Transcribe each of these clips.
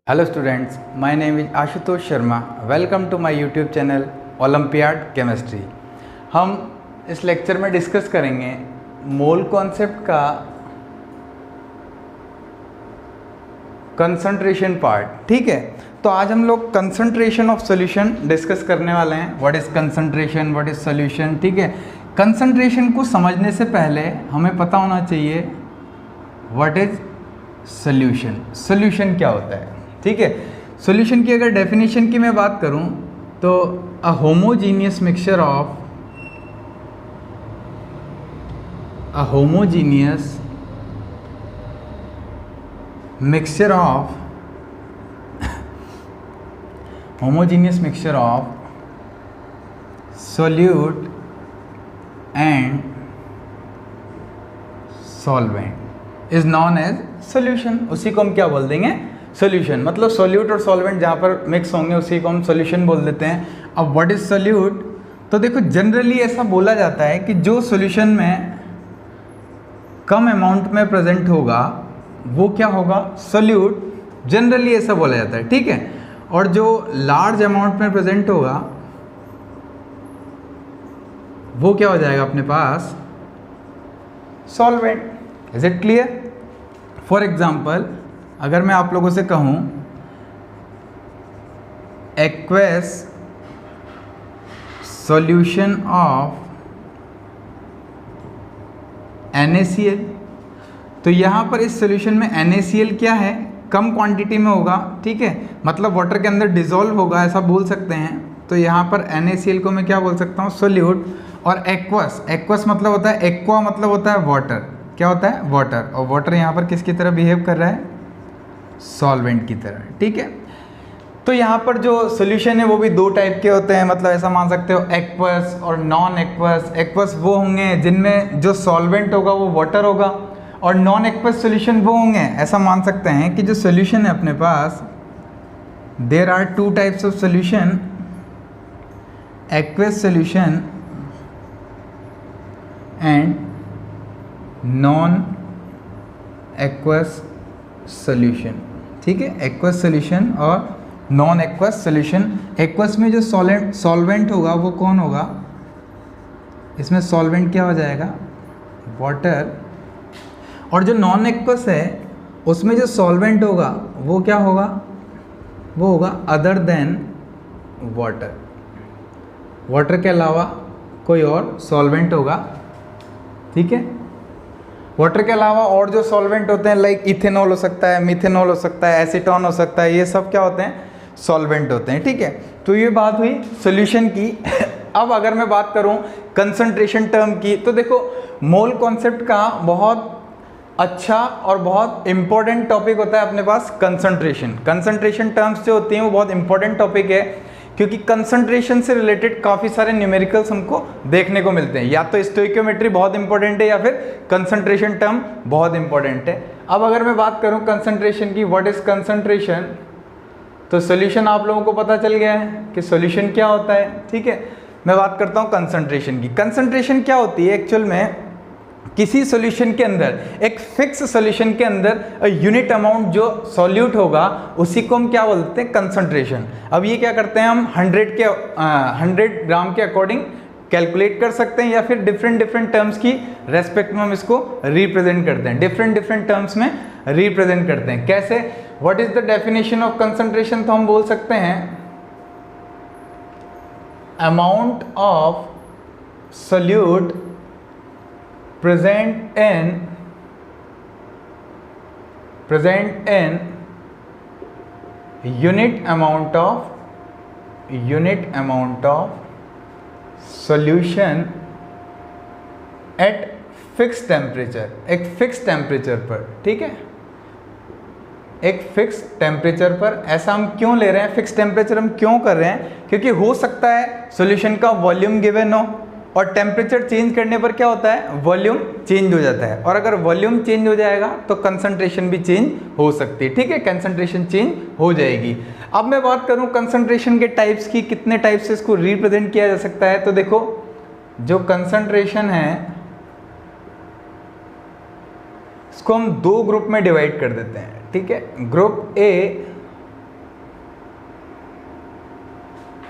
Hello students, my name is Ashutosh Sharma. Welcome to my YouTube channel olympiad chemistry. हम इस lecture में discuss करेंगे mole concept का concentration part. ठीक है, तो आज हम लोग कंसंट्रेशन ऑफ सॉल्यूशन डिस्कस करने वाले हैं. What is concentration, what is solution. ठीक है, कंसंट्रेशन को समझने से पहले हमें पता होना चाहिए व्हाट इज़ सॉल्यूशन. सॉल्यूशन क्या होता है. ठीक है, सॉल्यूशन की अगर डेफिनेशन की मैं बात करूं तो a homogeneous mixture of solute and solvent is known as solution. उसी को हम क्या बोल देंगे, सॉल्यूशन. मतलब सॉल्यूट और सॉल्वेंट जहाँ पर मिक्स होंगे उसी को हम सॉल्यूशन बोल देते हैं. अब व्हाट इज सॉल्यूट, तो देखो जनरली ऐसा बोला जाता है कि जो सॉल्यूशन में कम अमाउंट में प्रेजेंट होगा वो क्या होगा, सॉल्यूट. जनरली ऐसा बोला जाता है. ठीक है, और जो लार्ज अमाउंट में प्रेजेंट होगा वो क्या हो जाएगा अपने पास, solvent. Is it clear. For example अगर मैं आप लोगों से कहूं एक्वेस सॉल्यूशन ऑफ NaCl, तो यहाँ पर इस सॉल्यूशन में NaCl क्या है, कम क्वांटिटी में होगा. ठीक है, मतलब वाटर के अंदर डिसॉल्व होगा ऐसा बोल सकते हैं. तो यहाँ पर NaCl को मैं क्या बोल सकता हूँ, सोल्यूट. और एक्वस मतलब होता है, एक्वा मतलब होता है वाटर. क्या होता है, वाटर. और वाटर यहाँ पर किसकी तरह बिहेव कर रहा है, सॉल्वेंट की तरह. ठीक है, तो यहाँ पर जो सॉल्यूशन है वो भी दो टाइप के होते हैं. मतलब ऐसा मान सकते हो एक्वस और नॉन एक्वस. एक्वस वो होंगे जिनमें जो सॉल्वेंट होगा वो वाटर होगा, और नॉन एक्वस सॉल्यूशन वो होंगे. ऐसा मान सकते हैं कि जो सॉल्यूशन है अपने पास, there are two types of solution, aqueous solution and non aqueous solution. ठीक है, एक्वस सॉल्यूशन और नॉन एक्वस सॉल्यूशन. एक्वस में जो सॉल्वेंट होगा वो कौन होगा, इसमें सॉल्वेंट क्या हो जाएगा, वाटर. और जो नॉन एक्वस है उसमें जो सॉल्वेंट होगा वो क्या होगा, वो होगा अदर देन वाटर. वाटर के अलावा कोई और सॉल्वेंट होगा. ठीक है, वाटर के अलावा और जो सॉल्वेंट होते हैं लाइक इथेनॉल हो सकता है, मिथेनॉल हो सकता है, एसीटोन हो सकता है, ये सब क्या होते हैं, सॉल्वेंट होते हैं. ठीक है, तो ये बात हुई सॉल्यूशन की. अब अगर मैं बात करूं कंसंट्रेशन टर्म की, तो देखो मोल कॉन्सेप्ट का बहुत अच्छा और बहुत इंपॉर्टेंट टॉपिक होता है अपने पास कंसंट्रेशन. कंसंट्रेशन टर्म्स जो होती हैं वो बहुत इंपॉर्टेंट टॉपिक है, क्योंकि कंसंट्रेशन से रिलेटेड काफ़ी सारे न्यूमेरिकल्स हमको देखने को मिलते हैं. या तो स्टोइकियोमेट्री बहुत इंपॉर्टेंट है या फिर कंसंट्रेशन टर्म बहुत इंपॉर्टेंट है. अब अगर मैं बात करूं कंसंट्रेशन की, व्हाट इज कंसंट्रेशन, तो सॉल्यूशन आप लोगों को पता चल गया है कि सॉल्यूशन क्या होता है. ठीक है, मैं बात करता हूं कंसंट्रेशन की. कंसंट्रेशन क्या होती है एक्चुअल में, किसी सॉल्यूशन के अंदर, एक फिक्स सॉल्यूशन के अंदर यूनिट अमाउंट जो सॉल्यूट होगा उसी को हम क्या बोलते हैं, कंसंट्रेशन. अब ये क्या करते हैं हम 100 ग्राम के अकॉर्डिंग कैलकुलेट कर सकते हैं, या फिर डिफरेंट टर्म्स की रेस्पेक्ट में हम इसको रिप्रेजेंट करते हैं, डिफरेंट टर्म्स में रिप्रेजेंट करते हैं. कैसे, what is the definition of concentration, तो हम बोल सकते हैं amount of solute present in unit amount of solution at fixed temperature. एक फिक्स टेम्परेचर पर. ठीक है, एक फिक्स टेम्परेचर पर. ऐसा हम क्यों ले रहे हैं, फिक्स टेम्परेचर हम क्यों कर रहे हैं, क्योंकि हो सकता है सॉल्यूशन का वॉल्यूम गिवन हो और टेम्परेचर चेंज करने पर क्या होता है, वॉल्यूम चेंज हो जाता है. और अगर वॉल्यूम चेंज हो जाएगा तो कंसंट्रेशन भी चेंज हो सकती है. ठीक है, कंसंट्रेशन चेंज हो जाएगी. अब मैं बात करूं कंसंट्रेशन के टाइप्स की, कितने टाइप से इसको रिप्रेजेंट किया जा सकता है. तो देखो जो कंसंट्रेशन है इसको हम दो ग्रुप में डिवाइड कर देते हैं, ठीक है। Group A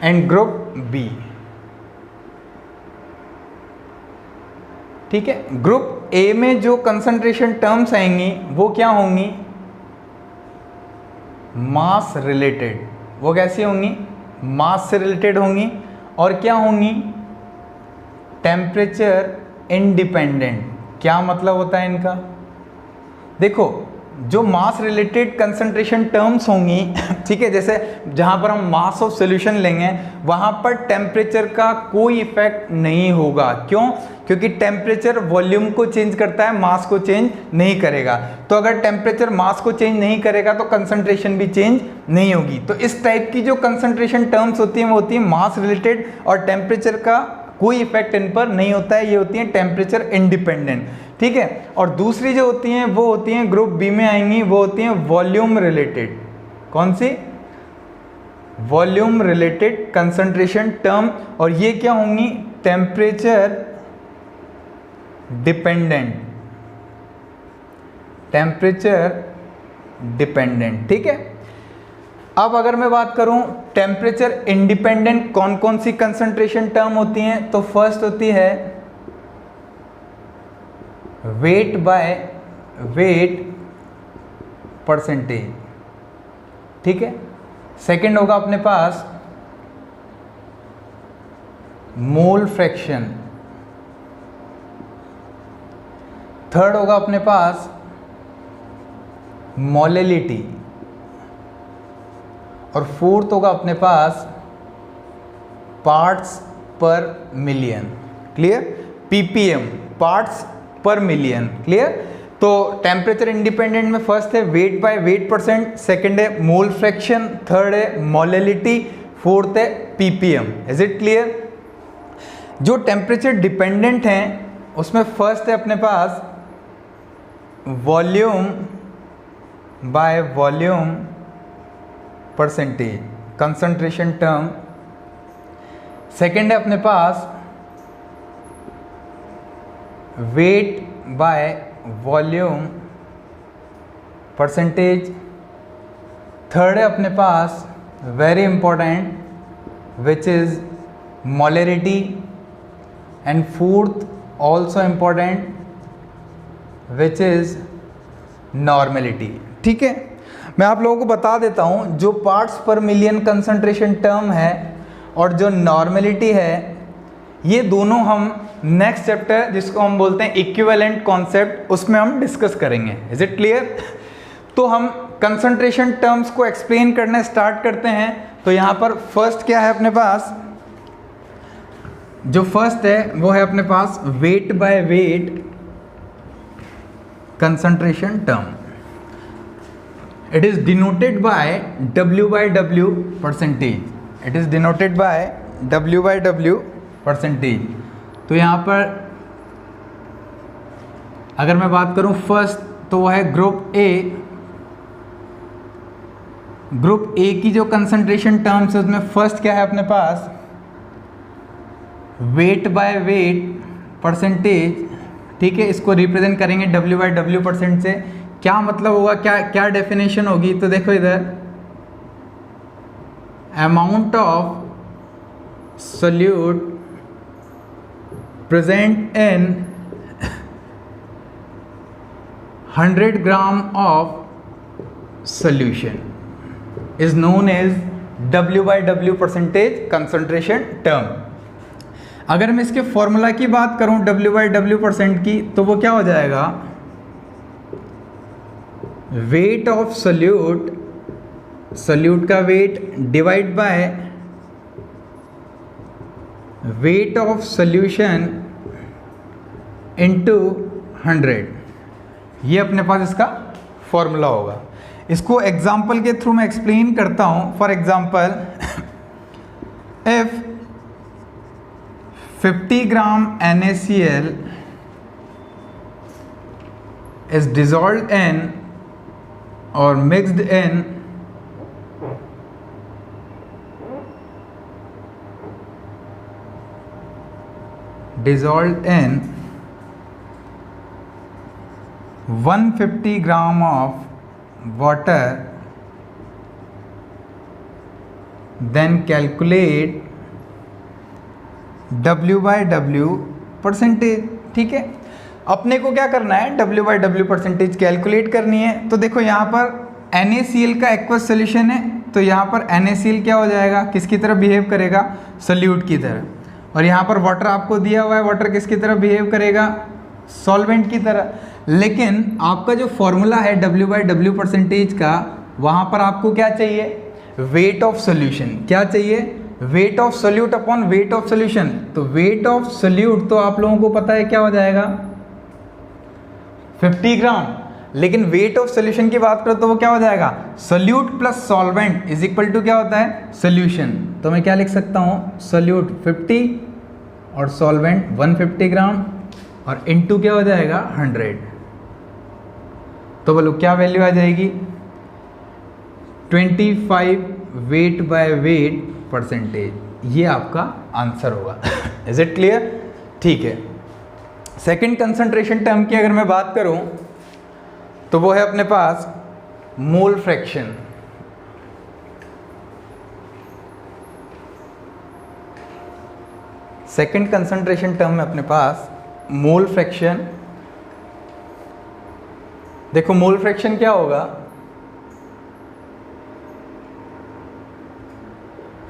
and group B. ठीक है, ग्रुप ए में जो कंसंट्रेशन टर्म्स आएंगी वो क्या होंगी, मास रिलेटेड। वो कैसी होंगी, मास से रिलेटेड होंगी, और क्या होंगी, टेम्परेचर इंडिपेंडेंट। क्या मतलब होता है इनका, देखो जो मास रिलेटेड कंसंट्रेशन टर्म्स होंगी, ठीक है, जैसे जहाँ पर हम मास ऑफ सॉल्यूशन लेंगे वहाँ पर टेम्परेचर का कोई इफेक्ट नहीं होगा। क्यों, क्योंकि टेम्परेचर वॉल्यूम को चेंज करता है, मास को चेंज नहीं करेगा। तो अगर टेम्परेचर मास को चेंज नहीं करेगा तो कंसंट्रेशन भी चेंज नहीं होगी। तो इस टाइप की जो कंसंट्रेशन टर्म्स होती हैं वो होती है मास रिलेटेड, और टेम्परेचर का कोई इफेक्ट इन पर नहीं होता है, ये होती हैं टेम्परेचर इंडिपेंडेंट। ठीक है, और दूसरी जो होती हैं वो होती हैं ग्रुप बी में आएंगी, वो होती हैं वॉल्यूम रिलेटेड। कौन सी, वॉल्यूम रिलेटेड कंसंट्रेशन टर्म, और ये क्या होंगी, टेम्परेचर डिपेंडेंट, टेम्परेचर डिपेंडेंट। ठीक है, अब अगर मैं बात करूं टेम्परेचर इंडिपेंडेंट कौन कौन सी कंसंट्रेशन टर्म होती हैं, तो फर्स्ट होती है वेट बाय वेट परसेंटेज। ठीक है, सेकंड होगा अपने पास मोल फ्रैक्शन, थर्ड होगा अपने पास मोलेलिटी, और फोर्थ होगा अपने पास parts per million. Clear, PPM, parts per million. Clear, तो टेम्परेचर इंडिपेंडेंट में फर्स्ट है weight by weight percent, second है मोल फ्रैक्शन, थर्ड है मोलेलिटी, फोर्थ है पीपीएम। Is it clear. जो टेम्परेचर डिपेंडेंट हैं उसमें फर्स्ट है अपने पास volume by volume percentage, concentration term. Second है अपने पास weight by volume percentage. Third है अपने पास very important which is molarity, and fourth also important which is normality. ठीक है, मैं आप लोगों को बता देता हूँ जो parts per million concentration term है और जो नॉर्मेलिटी है, ये दोनों हम नेक्स्ट चैप्टर जिसको हम बोलते हैं इक्विवेलेंट कॉन्सेप्ट, उसमें हम डिस्कस करेंगे। Is it clear. तो हम कंसंट्रेशन टर्म्स को एक्सप्लेन करना स्टार्ट करते हैं। तो यहाँ पर फर्स्ट क्या है अपने पास, जो फर्स्ट है वो है अपने पास weight by weight concentration term. It is denoted by W by W percentage. It is denoted by W by W percentage. तो यहाँ पर अगर मैं बात करूँ फर्स्ट, तो वह है ग्रुप ए। ग्रुप ए की जो कंसंट्रेशन टर्म्स है उसमें फर्स्ट क्या है अपने पास वेट बाय वेट परसेंटेज। ठीक है, इसको रिप्रेजेंट करेंगे W by W परसेंट से। क्या मतलब होगा, क्या क्या डेफिनेशन होगी, तो देखो इधर amount of solute present in 100 gram of solution is known as W by W percentage concentration term. अगर मैं इसके फॉर्मूला की बात करूं W by W परसेंट की, तो वो क्या हो जाएगा, वेट ऑफ सोल्यूट, सोल्यूट का weight divide by weight of solution into 100। ये अपने पास इसका फॉर्मूला होगा। इसको एग्जांपल के थ्रू मैं एक्सप्लेन करता हूं। For example, if 50 gram NaCl is dissolved in or mixed in dissolved in 150 gram of water, then calculate W/W percentage. ठीक है, अपने को क्या करना है, W/W परसेंटेज कैलकुलेट करनी है। तो देखो यहाँ पर NaCl का एक्वस सोल्यूशन है, तो यहाँ पर NaCl क्या हो जाएगा, किसकी तरह बिहेव करेगा, सोल्यूट की तरह। और यहाँ पर वाटर आपको दिया हुआ है, वाटर किसकी तरह बिहेव करेगा, सॉल्वेंट की तरह। लेकिन आपका जो फॉर्मूला है W/W परसेंटेज का, वहाँ पर आपको क्या चाहिए, वेट ऑफ सोल्यूशन। क्या चाहिए, weight of solute upon weight of solution. तो वेट ऑफ सोल्यूट तो आप लोगों को पता है क्या हो जाएगा, 50 ग्राम। लेकिन वेट ऑफ सोल्यूशन की बात करो तो वो क्या हो जाएगा, solute plus solvent is equal to क्या होता है, सोल्यूशन। तो मैं क्या लिख सकता हूँ, सोल्यूट 50 और सॉल्वेंट 150 ग्राम और इनटू क्या हो जाएगा 100। तो बोलो क्या वैल्यू आ जाएगी, 25 वेट बाय वेट परसेंटेज। ये आपका आंसर होगा। Is it clear? ठीक है। सेकंड कंसंट्रेशन टर्म की अगर मैं बात करूं तो वो है अपने पास mole fraction. Second concentration term में अपने पास मोल फ्रैक्शन। देखो मोल फ्रैक्शन क्या होगा,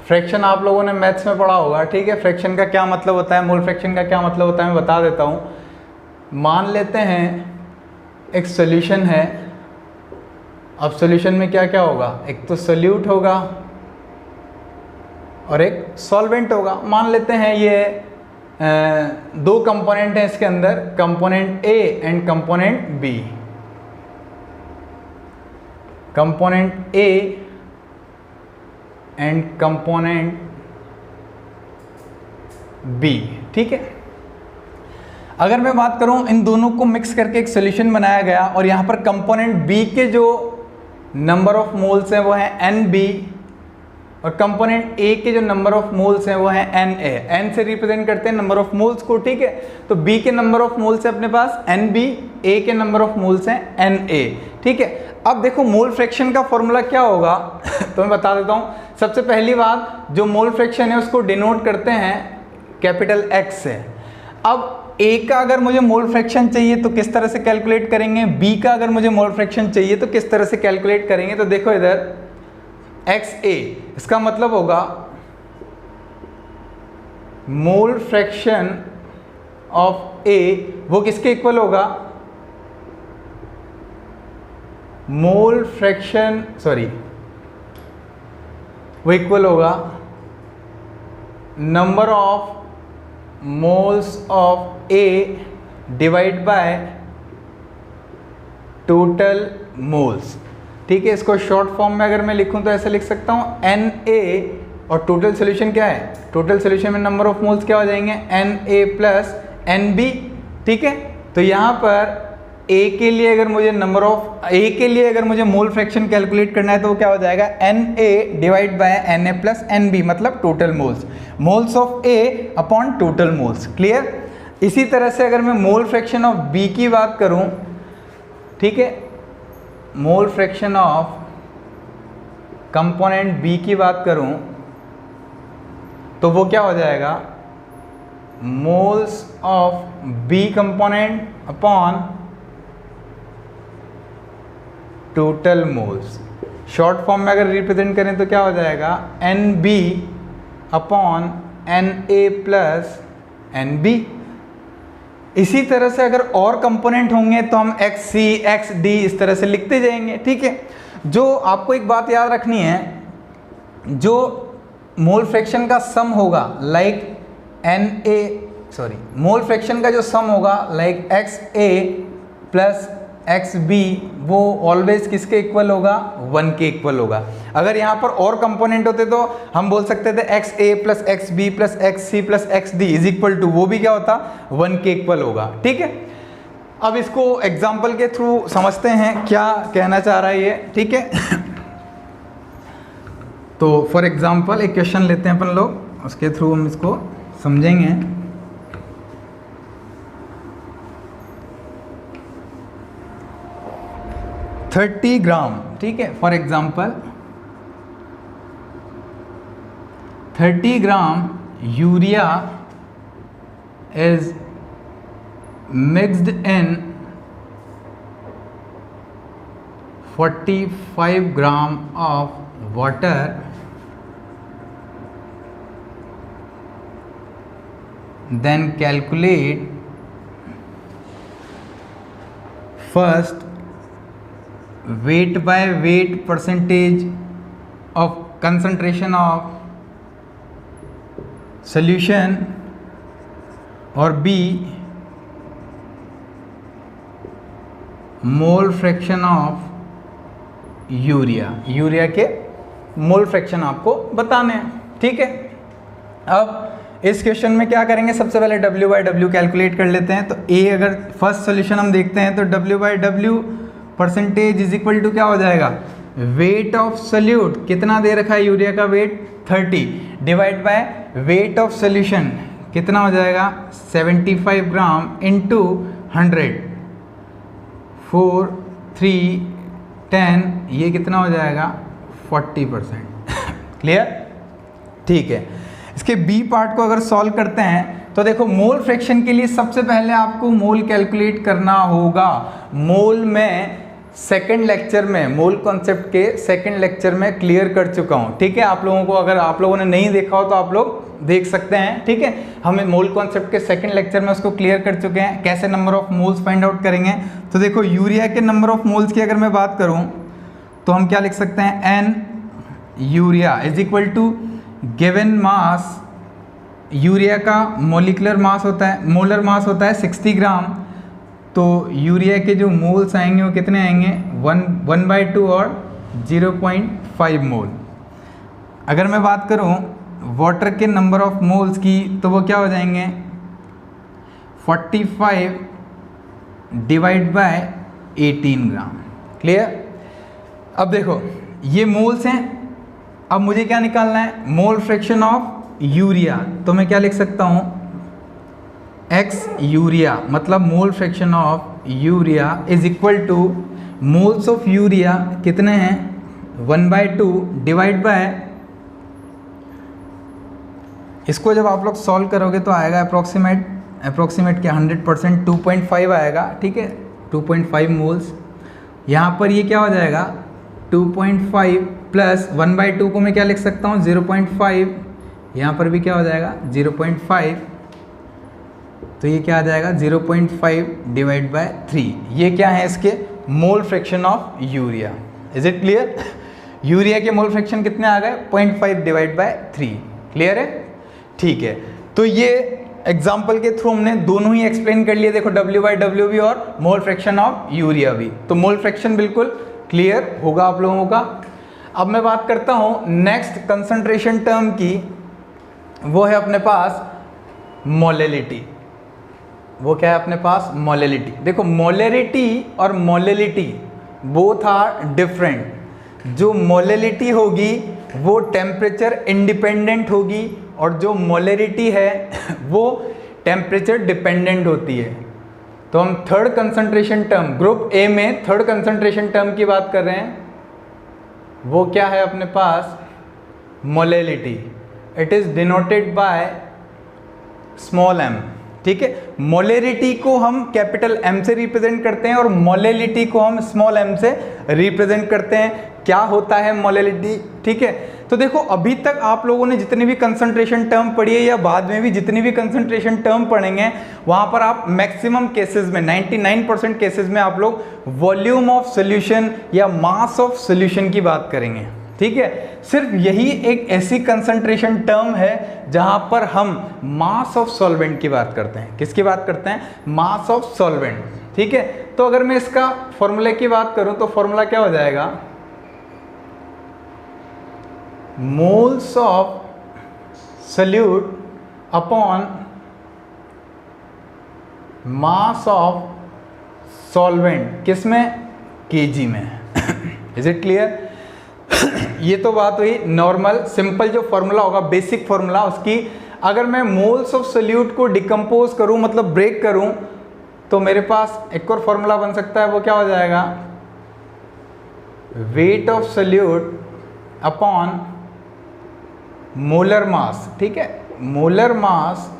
फ्रैक्शन आप लोगों ने मैथ्स में पढ़ा होगा। ठीक है, फ्रैक्शन का क्या मतलब होता है, मोल फ्रैक्शन का क्या मतलब होता है, मैं बता देता हूँ। मान लेते हैं एक सॉल्यूशन है, अब सॉल्यूशन में क्या क्या होगा, एक तो सोल्यूट होगा और एक सॉल्वेंट होगा। मान लेते हैं ये दो कंपोनेंट हैं इसके अंदर, component A and component B. Component A and component B. ठीक है, अगर मैं बात करूं इन दोनों को मिक्स करके एक सॉल्यूशन बनाया गया और यहाँ पर कंपोनेंट बी के जो नंबर ऑफ मोल्स हैं वो है NB और कंपोनेंट ए के जो नंबर ऑफ मोल्स हैं वो है Na। N से रिप्रेजेंट करते हैं नंबर ऑफ मोल्स को। ठीक है, तो B के नंबर ऑफ मोल्स है अपने पास NB, A के नंबर ऑफ मोल्स हैं Na। ठीक है, अब देखो मोल फ्रैक्शन का फॉर्मूला क्या होगा तो मैं बता देता हूँ। सबसे पहली बात, जो मोल फ्रैक्शन है उसको डिनोट करते हैं कैपिटल X से। अब A का अगर मुझे मोल फ्रैक्शन चाहिए तो किस तरह से कैलकुलेट करेंगे, B का अगर मुझे मोल फ्रैक्शन चाहिए तो किस तरह से कैलकुलेट करेंगे। तो देखो इधर XA, इसका मतलब होगा मोल फ्रैक्शन ऑफ A, वो किसके इक्वल होगा, मोल फ्रैक्शन वो इक्वल होगा number of moles of A divide by total moles. ठीक है, इसको शॉर्ट फॉर्म में अगर मैं लिखूं तो ऐसे लिख सकता हूं Na और टोटल सोल्यूशन क्या है, टोटल सोल्यूशन में नंबर ऑफ मोल्स क्या हो जाएंगे Na प्लस NB। ठीक है, तो यहाँ पर A के लिए अगर मुझे नंबर ऑफ A के लिए अगर मुझे मोल फ्रैक्शन कैलकुलेट करना है तो वो क्या हो जाएगा Na divide by Na plus NB, मतलब total moles, moles of A upon total moles. Clear? इसी तरह से अगर मैं मोल फ्रैक्शन ऑफ B की बात करूं, ठीक है, mole fraction of component B की बात करूं तो वो क्या हो जाएगा, moles of B component upon total moles. Short form में अगर रिप्रेजेंट करें तो क्या हो जाएगा NB upon Na plus NB। इसी तरह से अगर और कंपोनेंट होंगे तो हम XC XD इस तरह से लिखते जाएंगे। ठीक है, जो आपको एक बात याद रखनी है, जो मोल फ्रैक्शन का सम होगा मोल फ्रैक्शन का जो सम होगा लाइक XA प्लस XB, वो ऑलवेज किसके इक्वल होगा, 1 के इक्वल होगा। अगर यहाँ पर और कंपोनेंट होते तो हम बोल सकते थे XA plus XB plus XC plus XD is equal to, वो भी क्या होता, 1 के इक्वल होगा। ठीक है, अब इसको एग्जाम्पल के थ्रू समझते हैं क्या कहना चाह रहा है ये। ठीक है, तो फॉर एग्जाम्पल एक क्वेश्चन लेते हैं अपन लोग, उसके थ्रू हम इसको समझेंगे। $30 ग्राम, ठीक है, for example 30 gram urea is mixed in 45 gram of water, then calculate first weight by weight percentage of concentration of solution, और B mole fraction of urea, urea के मोल फ्रैक्शन आपको बताने हैं, ठीक है। अब इस क्वेश्चन में क्या करेंगे, सबसे पहले W/W कैलकुलेट कर लेते हैं। तो A अगर फर्स्ट सोल्यूशन हम देखते हैं तो W/W percentage is equal to क्या हो जाएगा, वेट ऑफ सोल्यूट, कितना दे रखा है यूरिया का weight 30, divide by weight of solution कितना हो जाएगा 75 ग्राम इंटू 100, 4, 3, 10, ये कितना हो जाएगा 40%। क्लियर, ठीक है। इसके बी पार्ट को अगर सॉल्व करते हैं तो देखो मोल फ्रैक्शन के लिए सबसे पहले आपको मोल कैलकुलेट करना होगा। मोल में सेकंड लेक्चर में, मोल कॉन्सेप्ट के सेकंड लेक्चर में क्लियर कर चुका हूँ, ठीक है। आप लोगों को, अगर आप लोगों ने नहीं देखा हो तो आप लोग देख सकते हैं, ठीक है। हमें मोल कॉन्सेप्ट के सेकंड लेक्चर में उसको क्लियर कर चुके हैं, कैसे number of moles find out करेंगे। तो देखो यूरिया के नंबर ऑफ मोल्स की अगर मैं बात करूं तो हम क्या लिख सकते हैं, n urea is equal to given mass, urea का मोलिकुलर मास होता है, मोलर मास होता है 60 ग्राम, तो यूरिया के जो मोल्स आएंगे वो कितने आएंगे 1/2 और 0.5 मोल। अगर मैं बात करूं वाटर के नंबर ऑफ मोल्स की तो वो क्या हो जाएंगे 45 डिवाइड बाय 18 ग्राम। क्लियर, अब देखो ये मोल्स हैं, अब मुझे क्या निकालना है, मोल फ्रैक्शन ऑफ यूरिया। तो मैं क्या लिख सकता हूं, एक्स यूरिया मतलब मोल fraction of urea is equal two moles of urea कितने हैं 1/2 डिवाइड बाय, इसको जब आप लोग सॉल्व करोगे तो आएगा अप्रोक्सीमेट क्या 100% 2.5 आएगा, ठीक है। 2.5 मोल्स, यहाँ पर ये क्या हो जाएगा 2.5 प्लस 1/2 को मैं क्या लिख सकता हूँ 0.5, यहाँ पर भी क्या हो जाएगा 0.5, तो ये क्या आ जाएगा 0.5 डिवाइड बाय 3। ये क्या है इसके मोल fraction of urea. Is it clear, urea के मोल फ्रैक्शन कितने आ गए 0.5 डिवाइड बाय 3। क्लियर है, ठीक है। तो ये एग्जाम्पल के थ्रू हमने दोनों ही एक्सप्लेन कर लिए, देखो W/W भी और मोल फ्रैक्शन ऑफ यूरिया भी। तो मोल फ्रैक्शन बिल्कुल क्लियर होगा आप लोगों का। अब मैं बात करता हूं नेक्स्ट कंसंट्रेशन टर्म की, वो है अपने पास मोलेलिटी। वो क्या है अपने पास मोलेलिटी। देखो मोलेरिटी और मोलेलिटी बोथ आर डिफरेंट। जो मोलेलिटी होगी वो टेम्परेचर इंडिपेंडेंट होगी और जो मोलेरिटी है वो टेम्परेचर डिपेंडेंट होती है। तो हम third concentration term, group A में थर्ड कंसंट्रेशन टर्म की बात कर रहे हैं, वो क्या है अपने पास molality. It is denoted by small m, ठीक है। मोलेरिटी को हम कैपिटल M से रिप्रेजेंट करते हैं और मोलेलिटी को हम स्मॉल m से रिप्रेजेंट करते हैं। क्या होता है मोलेलिटी, ठीक है। तो देखो अभी तक आप लोगों ने जितनी भी कंसंट्रेशन टर्म पढ़ी है या बाद में भी जितनी भी कंसंट्रेशन टर्म पढ़ेंगे, वहां पर आप मैक्सिमम केसेस में 99% केसेस में आप लोग वॉल्यूम ऑफ सॉल्यूशन या मास ऑफ सॉल्यूशन की बात करेंगे, ठीक है। सिर्फ यही एक ऐसी कंसंट्रेशन टर्म है जहां पर हम मास ऑफ सॉल्वेंट की बात करते हैं। किसकी बात करते हैं, मास ऑफ सॉल्वेंट, ठीक है। तो अगर मैं इसका फॉर्मूले की बात करूं तो फॉर्मूला क्या हो जाएगा, moles of solute upon mass of solvent, किसमें, केजी में। Is it clear. ये तो बात हुई नॉर्मल सिंपल जो फॉर्मूला होगा, बेसिक फॉर्मूला उसकी। अगर मैं मोल्स ऑफ सोल्यूट को डिकम्पोज करूं मतलब ब्रेक करूं तो मेरे पास एक और फॉर्मूला बन सकता है, वो क्या हो जाएगा, weight of solute upon molar मास, ठीक है, मोलर मास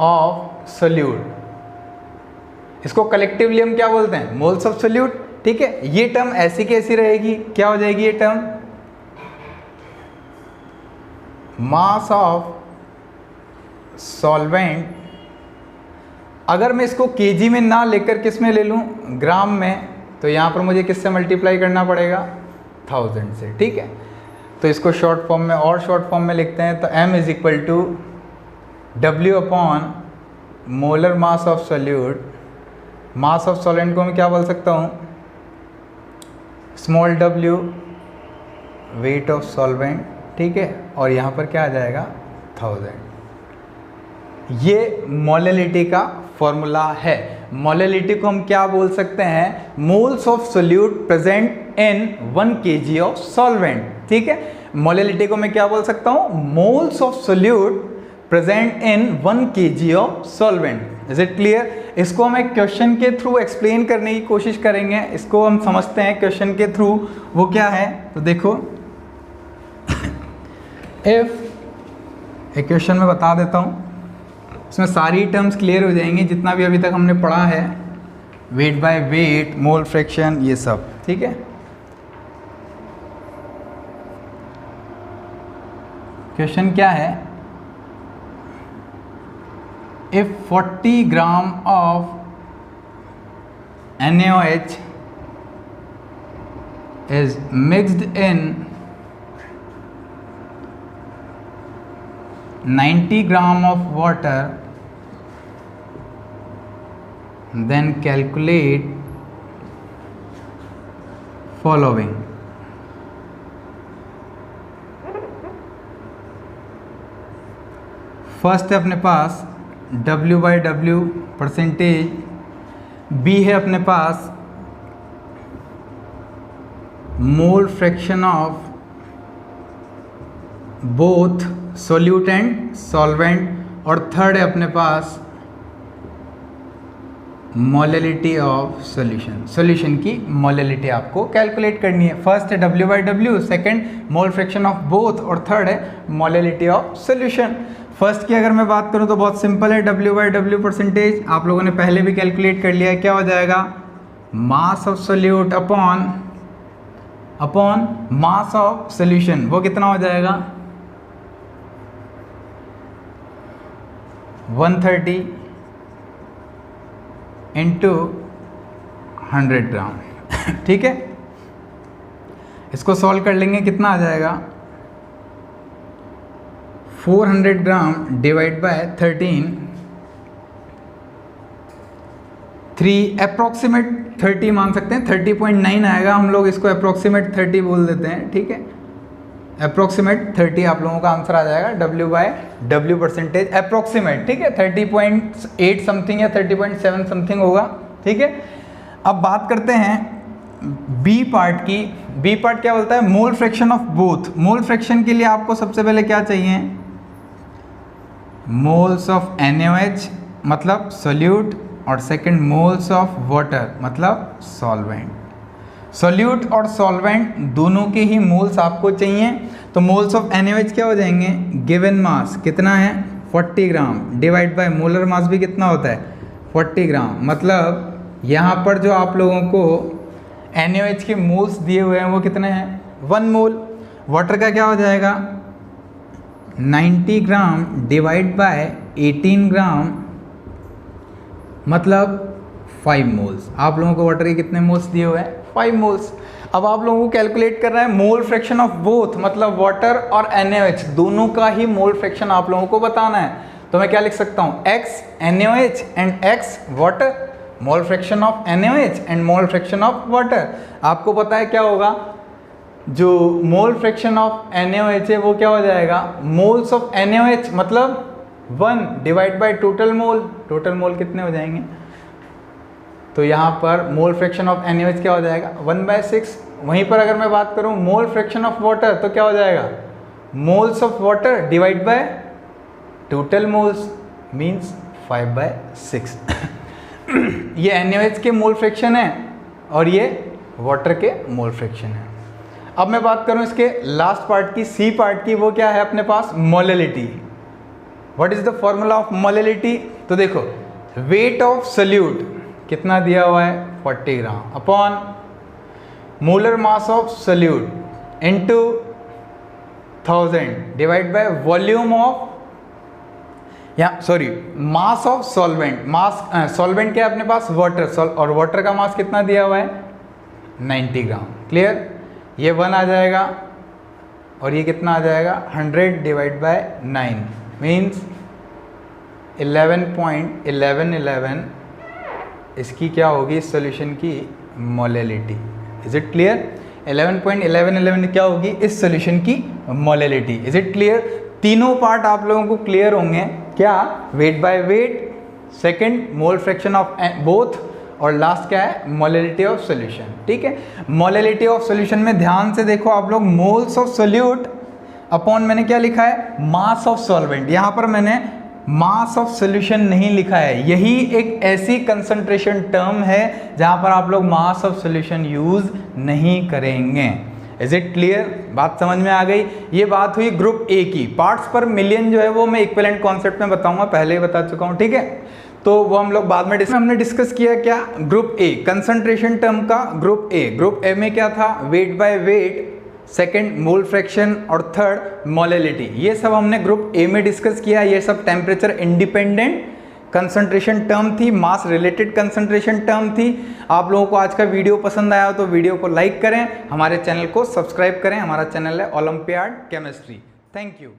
ऑफ सोल्यूट, इसको कलेक्टिवली हम क्या बोलते हैं, मोल्स ऑफ सोल्यूट, ठीक है। ये टर्म ऐसी कैसी रहेगी, क्या हो जाएगी ये टर्म, मास ऑफ सॉल्वेंट। अगर मैं इसको केजी में ना लेकर किस में ले लूँ, ग्राम में, तो यहाँ पर मुझे किससे मल्टीप्लाई करना पड़ेगा, 1000 से, ठीक है। तो इसको शॉर्ट फॉर्म में और शॉर्ट फॉर्म में लिखते हैं, तो m is equal to W upon molar mass of solute. Mass of solvent को मैं क्या बोल सकता हूँ, small w, weight of solvent, ठीक है, और यहाँ पर क्या आ जाएगा 1000। ये मोलैलिटी का फॉर्मूला है। मोलैलिटी को हम क्या बोल सकते हैं, moles of solute present in 1 kg of solvent, ठीक है। मोलैलिटी को मैं क्या बोल सकता हूँ, moles of solute present in 1 kg of solvent. Is it clear? इसको हम एक क्वेश्चन के थ्रू एक्सप्लेन करने की कोशिश करेंगे, इसको हम समझते हैं क्वेश्चन के थ्रू। वो क्या है, तो देखो इफ एक क्वेश्चन में बता देता हूँ, इसमें सारी टर्म्स क्लियर हो जाएंगी, जितना भी अभी तक हमने पढ़ा है, weight by wait, mole fraction, ये सब, ठीक है। क्वेश्चन क्या है, if 40 gram of NaOH is mixed in 90 gram of water, then calculate following. First है अपने पास W/W परसेंटेज, B है अपने पास mole fraction of both solute and solvent, और थर्ड है अपने पास मोलैलिटी ऑफ सॉल्यूशन। सॉल्यूशन की मोलैलिटी आपको कैलकुलेट करनी है। फर्स्ट है W/W, second mole fraction of both, और थर्ड है मोलैलिटी ऑफ सॉल्यूशन। फर्स्ट की अगर मैं बात करूं तो बहुत सिंपल है, W/W परसेंटेज आप लोगों ने पहले भी कैलकुलेट कर लिया है, क्या हो जाएगा, मास of solute upon mass of solution, वो कितना हो जाएगा 130 इंटू 100 ग्राम, ठीक है। इसको सॉल्व कर लेंगे, कितना आ जाएगा 400 ग्राम डिवाइड बाय 13, 3 अप्रॉक्सीमेट 30 मान सकते हैं, 30.9 आएगा, हम लोग इसको अप्रॉक्सीमेट 30 बोल देते हैं, ठीक है। अप्रॉक्सीमेट 30 आप लोगों का आंसर आ जाएगा, W/W परसेंटेज अप्रॉक्सीमेट, ठीक है, 30.8 समथिंग या 30.7 समथिंग होगा, ठीक है। अब बात करते हैं बी पार्ट की। बी पार्ट क्या बोलता है, mole fraction of both. Mole fraction के लिए आपको सबसे पहले क्या चाहिए, मोल्स ऑफ NaOH मतलब सोल्यूट, और सेकंड मोल्स ऑफ वाटर मतलब सॉल्वेंट। सोल्यूट और सॉल्वेंट दोनों के ही मोल्स आपको चाहिए, तो मोल्स ऑफ NaOH क्या हो जाएंगे, गिवन मास कितना है 40 ग्राम, डिवाइड बाय मोलर मास भी कितना होता है 40 ग्राम, मतलब यहाँ पर जो आप लोगों को NaOH के मोल्स दिए हुए हैं वो कितने हैं 1 मोल। वाटर का क्या हो जाएगा 90 ग्राम डिवाइड बाय 18 ग्राम, मतलब 5 मोल्स। आप लोगों को वाटर के कितने मोल्स दिए हुए हैं 5 मोल्स। अब आप लोगों को कैलकुलेट करना है मोल फ्रैक्शन ऑफ बोथ, मतलब वाटर और NaOH दोनों का ही मोल फ्रैक्शन आप लोगों को बताना है। तो मैं क्या लिख सकता हूँ, X NaOH and X water, mole fraction of NaOH and mole fraction of water. आपको पता है क्या होगा, जो मोल फ्रैक्शन ऑफ NaOH है वो क्या हो जाएगा, मोल्स ऑफ NaOH मतलब 1 divide by total mole. Total mole कितने हो जाएंगे, तो यहाँ पर मोल फ्रैक्शन ऑफ NaOH क्या हो जाएगा 1/6। वहीं पर अगर मैं बात करूँ मोल फ्रैक्शन ऑफ वाटर तो क्या हो जाएगा, moles of water divide by total moles means 5/6। ये NaOH के मोल फ्रैक्शन है और ये वाटर के मोल फ्रैक्शन है। अब मैं बात करूं इसके लास्ट पार्ट की, सी पार्ट की, वो क्या है अपने पास, molality. What is the formula of molality? तो देखो वेट ऑफ सोल्यूट कितना दिया हुआ है 40 gram upon molar mass of solute into 1000 divide by volume of, या sorry mass of solvent. Mass solvent क्या है अपने पास, वाटर, और वाटर का मास कितना दिया हुआ है 90 ग्राम। क्लियर? ये 1 आ जाएगा और ये कितना आ जाएगा 100 डिवाइड बाय 9 मीन्स 11.1111 इसकी क्या होगी इस सॉल्यूशन की मोलैलिटी। Is it clear? 11.1111 क्या होगी इस सॉल्यूशन की मोलैलिटी। Is it clear? तीनों पार्ट आप लोगों को क्लियर होंगे। क्या? Wait by wait, second mole fraction of both, और लास्ट क्या है मोलैलिटी ऑफ सॉल्यूशन। ठीक है, मोलैलिटी ऑफ सॉल्यूशन में ध्यान से देखो आप लोग, मोल्स ऑफ सोल्यूट अपॉन मैंने क्या लिखा है मास ऑफ सॉल्वेंट। यहाँ पर मैंने मास ऑफ सॉल्यूशन नहीं लिखा है। यही एक ऐसी कंसंट्रेशन टर्म है जहाँ पर आप लोग मास ऑफ सॉल्यूशन यूज नहीं करेंगे। Is it clear? बात समझ में आ गई? ये बात हुई ग्रुप ए की। पार्ट्स पर मिलियन जो है वो मैं इक्विवेलेंट कॉन्सेप्ट में बताऊंगा, पहले ही बता चुका हूँ। ठीक है, तो वो हम लोग बाद में हमने डिस्कस किया क्या, ग्रुप ए कंसंट्रेशन टर्म का। ग्रुप ए में क्या था, wait by wait, second mole fraction और थर्ड मोलैलिटी। ये सब हमने ग्रुप ए में डिस्कस किया। ये सब टेम्परेचर इंडिपेंडेंट कंसंट्रेशन टर्म थी, मास रिलेटेड कंसंट्रेशन टर्म थी। आप लोगों को आज का वीडियो पसंद आया तो वीडियो को लाइक करें, हमारे चैनल को सब्सक्राइब करें। हमारा चैनल है ओलंपियाड केमिस्ट्री। Thank you.